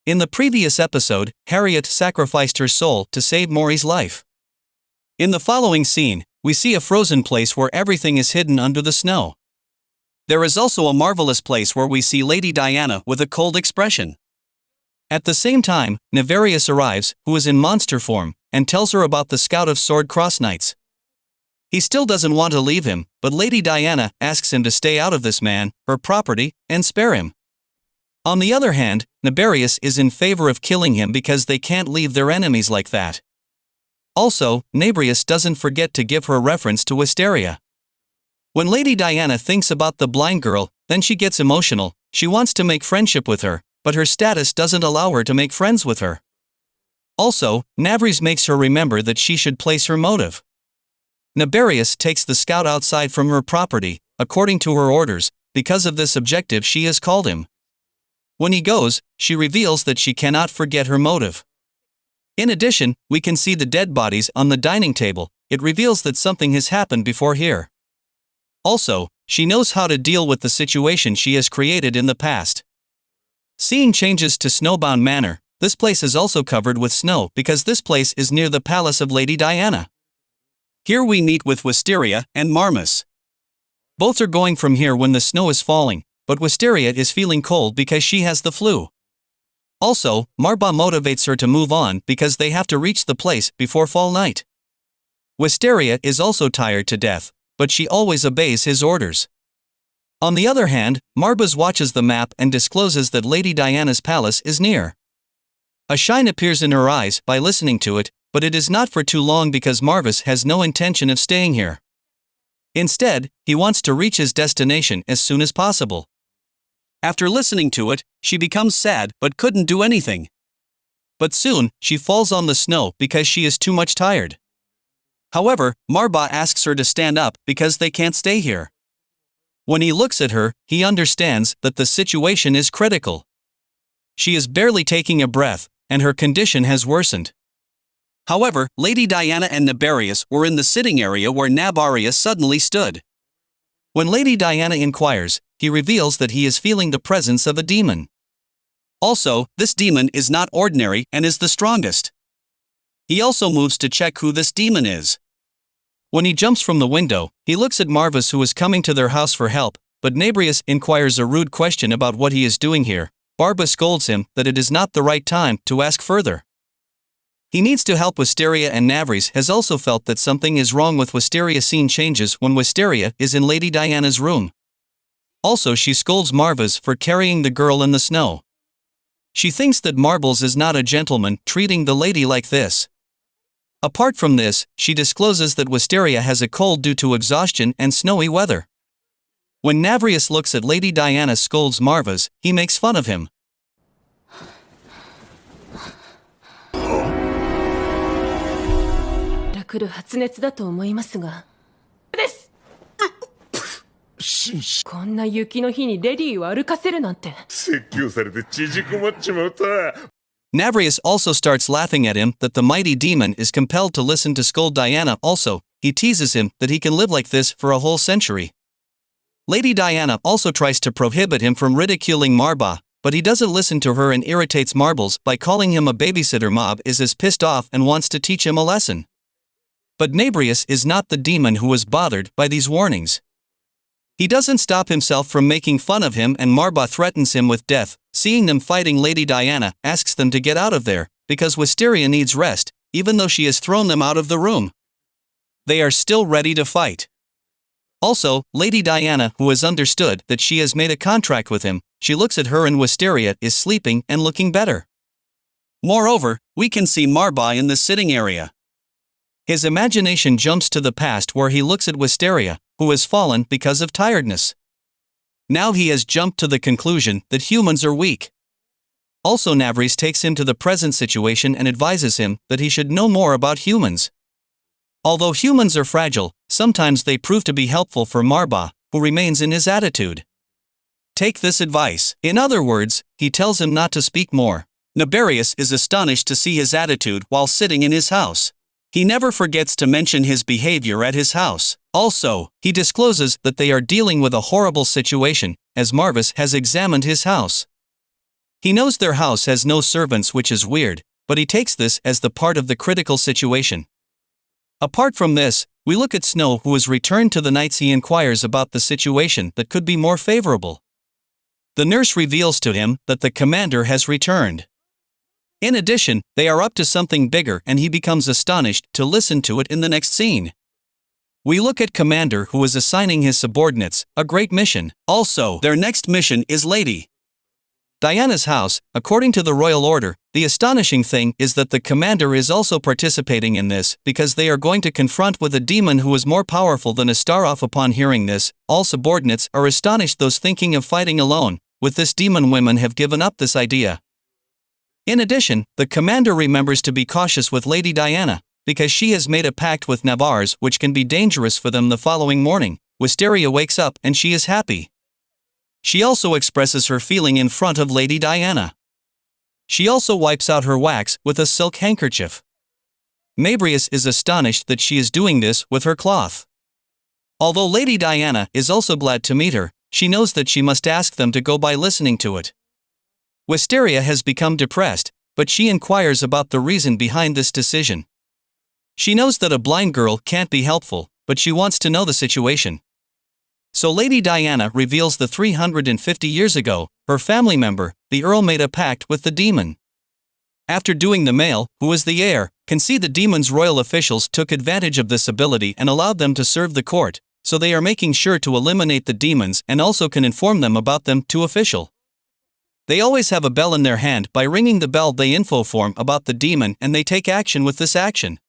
In the previous episode, Harriet sacrificed her soul to save Maury's life. In the following scene, we see a frozen place where everything is hidden under the snow. There is also a marvelous place where we see Lady Diana with a cold expression. At the same time, Nefarious arrives, who is in monster form, and tells her about the Scout of Sword Cross Knights. He still doesn't want to leave him, but Lady Diana asks him to stay out of this man, her property, and spare him. On the other hand, Nefarious is in favor of killing him because they can't leave their enemies like that. Also, Nefarious doesn't forget to give her a reference to Wisteria. When Lady Diana thinks about the blind girl, then she gets emotional. She wants to make friendship with her, but her status doesn't allow her to make friends with her. Also, Nefarious makes her remember that she should place her motive. Nefarious takes the scout outside from her property, according to her orders. Because of this objective she has called him. When he goes, she reveals that she cannot forget her motive. In addition, we can see the dead bodies on the dining table. It reveals that something has happened before here. Also, she knows how to deal with the situation she has created in the past. Seeing changes to Snowbound Manor, this place is also covered with snow because this place is near the palace of Lady Diana. Here we meet with Wisteria and Marmus. Both are going from here when the snow is falling, but Wisteria is feeling cold because she has the flu. Also, Marba motivates her to move on because they have to reach the place before fall night. Wisteria is also tired to death, but she always obeys his orders. On the other hand, Marbas watches the map and discloses that Lady Diana's palace is near. A shine appears in her eyes by listening to it, but it is not for too long because Marvis has no intention of staying here. Instead, he wants to reach his destination as soon as possible. After listening to it, she becomes sad but couldn't do anything. But soon, she falls on the snow because she is too much tired. However, Marba asks her to stand up because they can't stay here. When he looks at her, he understands that the situation is critical. She is barely taking a breath, and her condition has worsened. However, Lady Diana and Nefarious were in the sitting area where Nefarious suddenly stood. When Lady Diana inquires, he reveals that he is feeling the presence of a demon. Also, this demon is not ordinary and is the strongest. He also moves to check who this demon is. When he jumps from the window, he looks at Marvis who is coming to their house for help, but Nefarious inquires a rude question about what he is doing here. Barba scolds him that it is not the right time to ask further. He needs to help Wisteria, and Nefarious has also felt that something is wrong with Wisteria. Scene changes when Wisteria is in Lady Diana's room. Also, she scolds Marvis for carrying the girl in the snow. She thinks that Marbles is not a gentleman treating the lady like this. Apart from this, she discloses that Wisteria has a cold due to exhaustion and snowy weather. When Nefarious looks at Lady Diana scolds Marvis, he makes fun of him. 来る発熱だと思いますが。です。こんな雪の日にレディーを歩かせるなんて。説教されて縮こまっちまった。Nefarious also starts laughing at him that the mighty demon is compelled to listen to scold Diana. Also, he teases him that he can live like this for a whole century. Lady Diana also tries to prohibit him from ridiculing Marba, but he doesn't listen to her and irritates Marbles by calling him a babysitter. Mob is as pissed off and wants to teach him a lesson. But Nefarious is not the demon who was bothered by these warnings. He doesn't stop himself from making fun of him, and Marba threatens him with death. Seeing them fighting, Lady Diana asks them to get out of there, because Wisteria needs rest, even though she has thrown them out of the room. They are still ready to fight. Also, Lady Diana, who has understood that she has made a contract with him, she looks at her and Wisteria is sleeping and looking better. Moreover, we can see Marba in the sitting area. His imagination jumps to the past where he looks at Wisteria, who has fallen because of tiredness. Now he has jumped to the conclusion that humans are weak. Also, Nefarious takes him to the present situation and advises him that he should know more about humans. Although humans are fragile, sometimes they prove to be helpful for Marba, who remains in his attitude. Take this advice. In other words, he tells him not to speak more. Nefarious is astonished to see his attitude while sitting in his house. He never forgets to mention his behavior at his house. Also, he discloses that they are dealing with a horrible situation, as Marvis has examined his house. He knows their house has no servants, which is weird, but he takes this as the part of the critical situation. Apart from this, we look at Snow, who is returned to the knights. He inquires about the situation that could be more favorable. The nurse reveals to him that the commander has returned. In addition, they are up to something bigger and he becomes astonished to listen to it in the next scene. We look at Commander, who is assigning his subordinates a great mission. Also, their next mission is Lady Diana's house, according to the royal order. The astonishing thing is that the commander is also participating in this because they are going to confront with a demon who is more powerful than a star. Off upon hearing this, all subordinates are astonished. Those thinking of fighting alone with this demon women have given up this idea. In addition, the commander remembers to be cautious with Lady Diana because she has made a pact with Navarres which can be dangerous for them. The following morning, Wisteria wakes up and she is happy. She also expresses her feeling in front of Lady Diana. She also wipes out her wax with a silk handkerchief. Nabrius is astonished that she is doing this with her cloth. Although Lady Diana is also glad to meet her, she knows that she must ask them to go by listening to it. Wisteria has become depressed, but she inquires about the reason behind this decision. She knows that a blind girl can't be helpful, but she wants to know the situation. So Lady Diana reveals that 350 years ago, her family member, the Earl, made a pact with the demon. After doing the male, who was the heir, can see the demon's royal officials took advantage of this ability and allowed them to serve the court, so they are making sure to eliminate the demons and also can inform them about them to official. They always have a bell in their hand. By ringing the bell they inform about the demon and they take action with this action.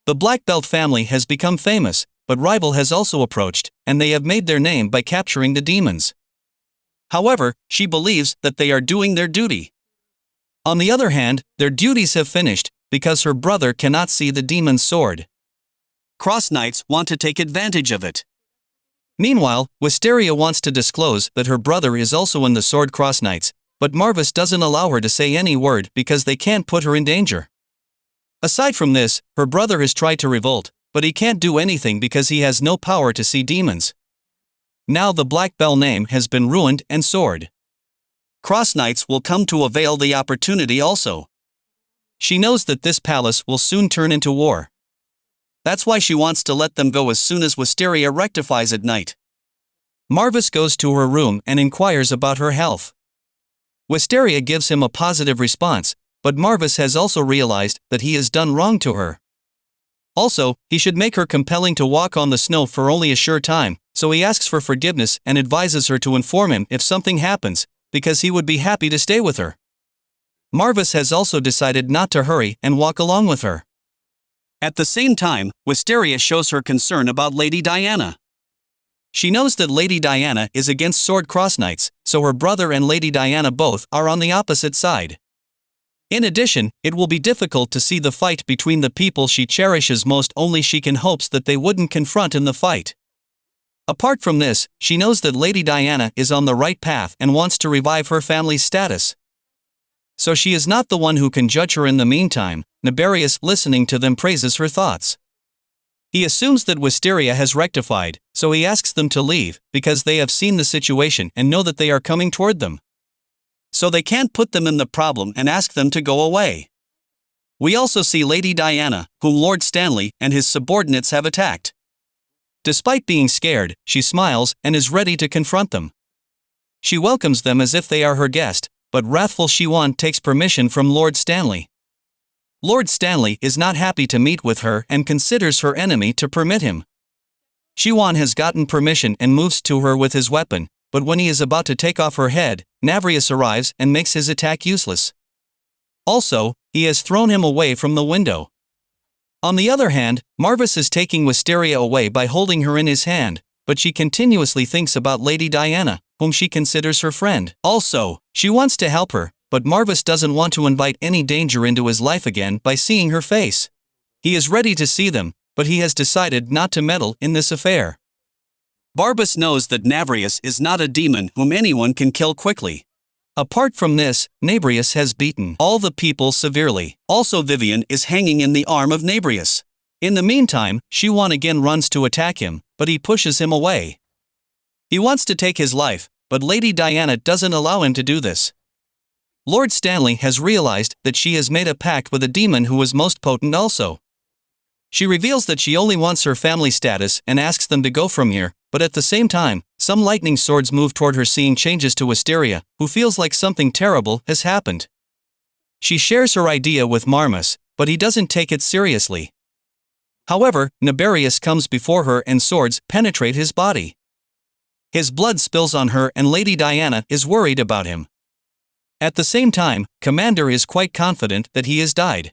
The Black Belt family has become famous, but rival has also approached, and they have made their name by capturing the demons. However, she believes that they are doing their duty. On the other hand, their duties have finished, because her brother cannot see the demon's sword. Cross Knights want to take advantage of it. Meanwhile, Wisteria wants to disclose that her brother is also in the Sword Cross Knights, but Marvis doesn't allow her to say any word because they can't put her in danger. Aside from this, her brother has tried to revolt, but he can't do anything because he has no power to see demons. Now the Black Bell name has been ruined and Sword Cross Knights will come to avail the opportunity also. She knows that this palace will soon turn into war. That's why she wants to let them go as soon as Wisteria rectifies at night. Marvis goes to her room and inquires about her health. Wisteria gives him a positive response, but Marvis has also realized that he has done wrong to her. Also, he should make her compelling to walk on the snow for only a short time, so he asks for forgiveness and advises her to inform him if something happens, because he would be happy to stay with her. Marvis has also decided not to hurry and walk along with her. At the same time, Wisteria shows her concern about Lady Diana. She knows that Lady Diana is against Sword Cross Knights, so her brother and Lady Diana both are on the opposite side. In addition, it will be difficult to see the fight between the people she cherishes most. Only she can hopes that they wouldn't confront in the fight. Apart from this, she knows that Lady Diana is on the right path and wants to revive her family's status. So she is not the one who can judge her. In the meantime, Nabarius, listening to them, praises her thoughts. He assumes that Wisteria has rectified, so he asks them to leave, because they have seen the situation and know that they are coming toward them. So they can't put them in the problem and ask them to go away. We also see Lady Diana, whom Lord Stanley and his subordinates have attacked. Despite being scared, she smiles and is ready to confront them. She welcomes them as if they are her guest, but wrathful Shiwan takes permission from Lord Stanley. Lord Stanley is not happy to meet with her and considers her enemy to permit him. Shiwan has gotten permission and moves to her with his weapon, but when he is about to take off her head, Navrius arrives and makes his attack useless. Also, he has thrown him away from the window. On the other hand, Marvis is taking Wisteria away by holding her in his hand, but she continuously thinks about Lady Diana, whom she considers her friend. Also, she wants to help her, but Marvis doesn't want to invite any danger into his life again by seeing her face. He is ready to see them, but he has decided not to meddle in this affair. Barbas knows that Navrius is not a demon whom anyone can kill quickly. Apart from this, Nabrius has beaten all the people severely. Also, Vivian is hanging in the arm of Nabrius. In the meantime, Shiwan again runs to attack him, but he pushes him away. He wants to take his life, but Lady Diana doesn't allow him to do this. Lord Stanley has realized that she has made a pact with a demon who was most potent also. She reveals that she only wants her family status and asks them to go from here, but at the same time, some lightning swords move toward her, seeing changes to Wisteria, who feels like something terrible has happened. She shares her idea with Marmus, but he doesn't take it seriously. However, Naberius comes before her and swords penetrate his body. His blood spills on her and Lady Diana is worried about him. At the same time, Commander is quite confident that he has died.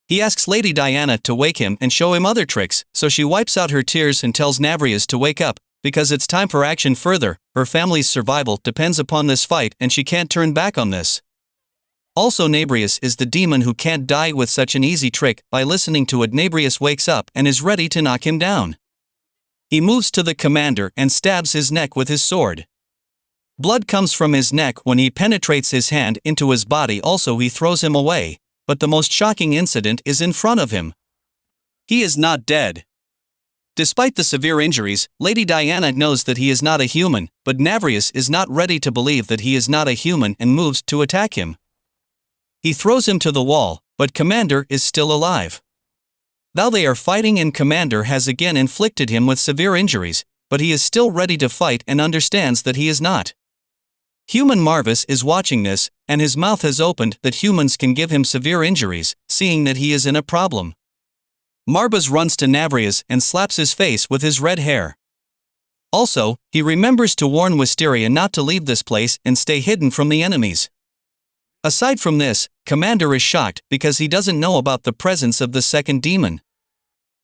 He asks Lady Diana to wake him and show him other tricks, so she wipes out her tears and tells Navrius to wake up, because it's time for action further. Her family's survival depends upon this fight and she can't turn back on this. Also, Nabrius is the demon who can't die with such an easy trick. By listening to it, Nabrius wakes up and is ready to knock him down. He moves to the commander and stabs his neck with his sword. Blood comes from his neck when he penetrates his hand into his body. Also, he throws him away. But the most shocking incident is in front of him. He is not dead. Despite the severe injuries, Lady Diana knows that he is not a human, but Navrius is not ready to believe that he is not a human and moves to attack him. He throws him to the wall, but Commander is still alive. Now they are fighting and Commander has again inflicted him with severe injuries, but he is still ready to fight and understands that he is not. Human Marvis is watching this, and his mouth has opened that humans can give him severe injuries, seeing that he is in a problem. Marbus runs to Navrius and slaps his face with his red hair. Also, he remembers to warn Wisteria not to leave this place and stay hidden from the enemies. Aside from this, Commander is shocked because he doesn't know about the presence of the second demon.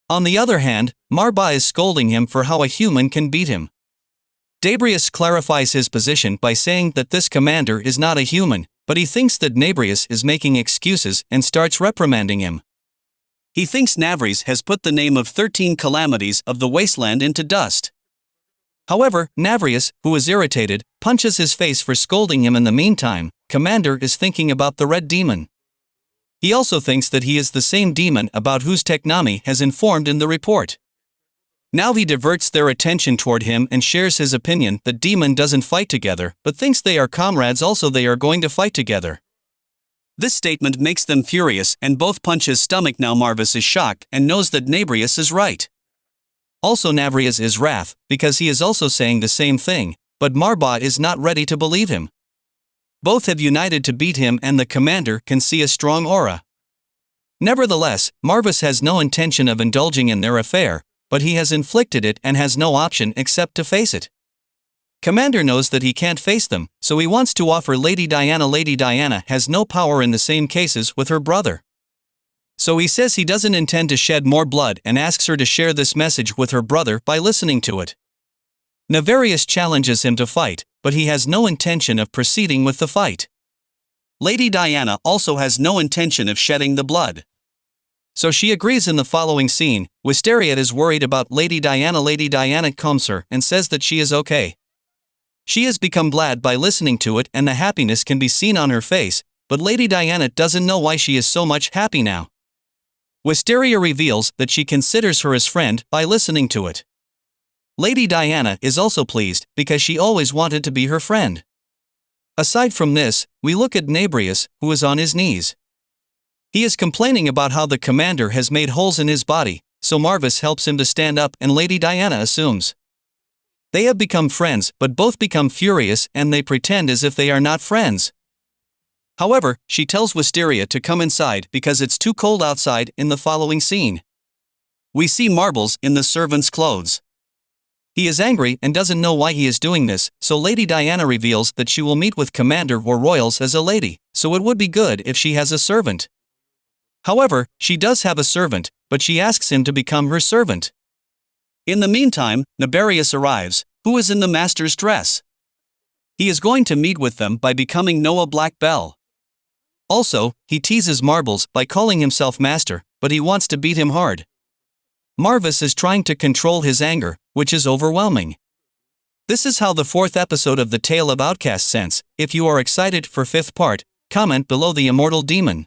On the other hand, Marba is scolding him for how a human can beat him. Dabrius clarifies his position by saying that this commander is not a human, but he thinks that Nabrius is making excuses and starts reprimanding him. He thinks Navrius has put the name of 13 calamities of the wasteland into dust. However, Navrius, who is irritated, punches his face for scolding him. In the meantime, Commander is thinking about the red demon. He also thinks that he is the same demon about whose Technami has informed in the report. Now he diverts their attention toward him and shares his opinion that demon doesn't fight together, but thinks they are comrades. Also, they are going to fight together. This statement makes them furious and both punch his stomach. Now Marvis is shocked and knows that Nabrius is right. Also, Navrius is wrath because he is also saying the same thing, but Marba is not ready to believe him. Both have united to beat him and the commander can see a strong aura. Nevertheless, Marvis has no intention of indulging in their affair, but he has inflicted it and has no option except to face it. Commander knows that he can't face them, so he wants to offer Lady Diana. Lady Diana has no power in the same cases with her brother. So he says he doesn't intend to shed more blood and asks her to share this message with her brother by listening to it. Navarius challenges him to fight, but he has no intention of proceeding with the fight. Lady Diana also has no intention of shedding the blood. So she agrees. In the following scene, Wisteria is worried about Lady Diana. Lady Diana calms her and says that she is okay. She has become glad by listening to it and the happiness can be seen on her face, but Lady Diana doesn't know why she is so much happy now. Wisteria reveals that she considers her as friend by listening to it. Lady Diana is also pleased because she always wanted to be her friend. Aside from this, we look at Nabrius, who is on his knees. He is complaining about how the commander has made holes in his body, so Marvis helps him to stand up and Lady Diana assumes. They have become friends, but both become furious and they pretend as if they are not friends. However, she tells Wisteria to come inside because it's too cold outside. In the following scene, we see Marbles in the servant's clothes. He is angry and doesn't know why he is doing this, so Lady Diana reveals that she will meet with Commander or Royals as a lady, so it would be good if she has a servant. However, she does have a servant, but she asks him to become her servant. In the meantime, Naberius arrives, who is in the master's dress. He is going to meet with them by becoming Noah Black Bell. Also, he teases Marbles by calling himself master, but he wants to beat him hard. Marvis is trying to control his anger, which is overwhelming. This is how the 4th episode of The Tale of Outcasts ends. If you are excited for 5th part, comment below. The Immortal Demon.